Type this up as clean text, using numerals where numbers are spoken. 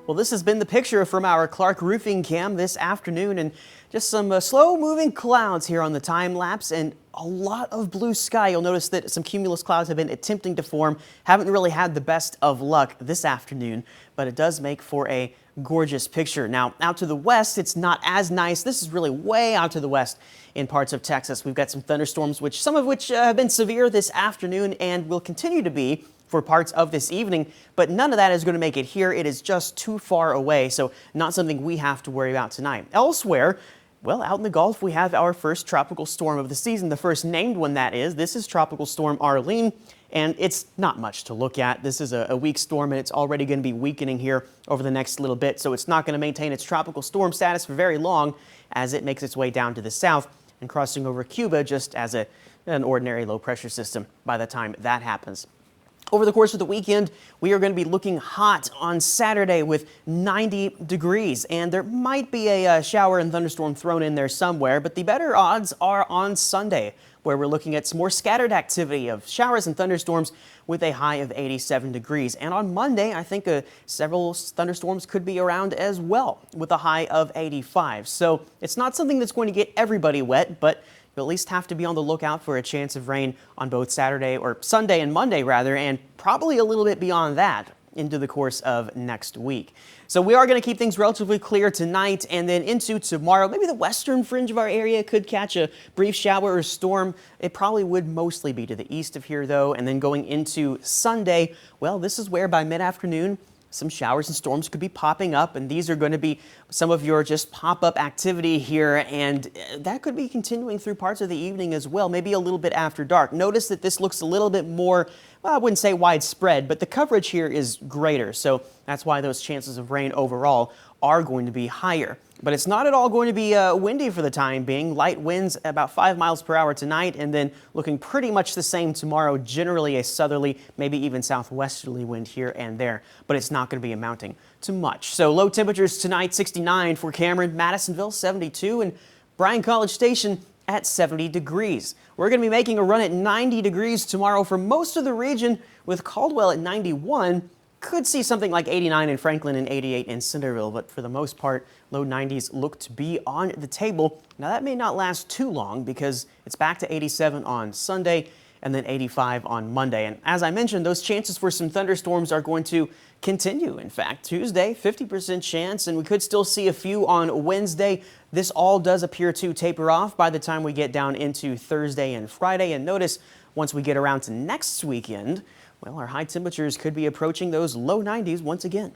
Well, this has been the picture from our Clark roofing cam this afternoon, and just some slow-moving clouds here on the time lapse and a lot of blue sky. You'll notice that some cumulus clouds have been attempting to form. Haven't really had the best of luck this afternoon, but it does make for a gorgeous picture. Now, out to the west, it's not as nice. This is really way out to the west in parts of Texas. We've got some thunderstorms, some of which have been severe this afternoon and will continue to be for parts of this evening, but none of that is going to make it here. It is just too far away, so not something we have to worry about tonight. Elsewhere, well, out in the Gulf, we have our first tropical storm of the season, the first named one that is. This is Tropical Storm Arlene, and it's not much to look at. This is a weak storm, and it's already going to be weakening here over the next little bit, so it's not going to maintain its tropical storm status for very long as it makes its way down to the south and crossing over Cuba just as an ordinary low-pressure system by the time that happens. Over the course of the weekend, we are going to be looking hot on Saturday with 90 degrees, and there might be a shower and thunderstorm thrown in there somewhere, but the better odds are on Sunday, where we're looking at some more scattered activity of showers and thunderstorms with a high of 87 degrees. And on Monday, I think several thunderstorms could be around as well with a high of 85. So it's not something that's going to get everybody wet, but you'll at least have to be on the lookout for a chance of rain on both Saturday or Sunday and Monday rather, and probably a little bit beyond that into the course of next week. So we are going to keep things relatively clear tonight and then into tomorrow. Maybe the western fringe of our area could catch a brief shower or storm. It probably would mostly be to the east of here though. And then going into Sunday, well, this is where by mid-afternoon, some showers and storms could be popping up, and these are going to be some of your just pop-up activity here, and that could be continuing through parts of the evening as well, maybe a little bit after dark. Notice that this looks a little bit more, well, I wouldn't say widespread, but the coverage here is greater, so that's why those chances of rain overall are going to be higher. But it's not at all going to be windy for the time being. Light winds about 5 miles per hour tonight, and then looking pretty much the same tomorrow. Generally a southerly, maybe even southwesterly wind here and there, but it's not going to be amounting to much. So low temperatures tonight, 69 for Cameron, Madisonville 72, and Bryan College Station at 70 degrees. We're going to be making a run at 90 degrees tomorrow for most of the region, with Caldwell at 91. Could see something like 89 in Franklin and 88 in Centerville, but for the most part, low 90s look to be on the table. Now that may not last too long because it's back to 87 on Sunday and then 85 on Monday. And as I mentioned, those chances for some thunderstorms are going to continue. In fact, Tuesday, 50% chance, and we could still see a few on Wednesday. This all does appear to taper off by the time we get down into Thursday and Friday. And notice once we get around to next weekend, well, our high temperatures could be approaching those low 90s once again.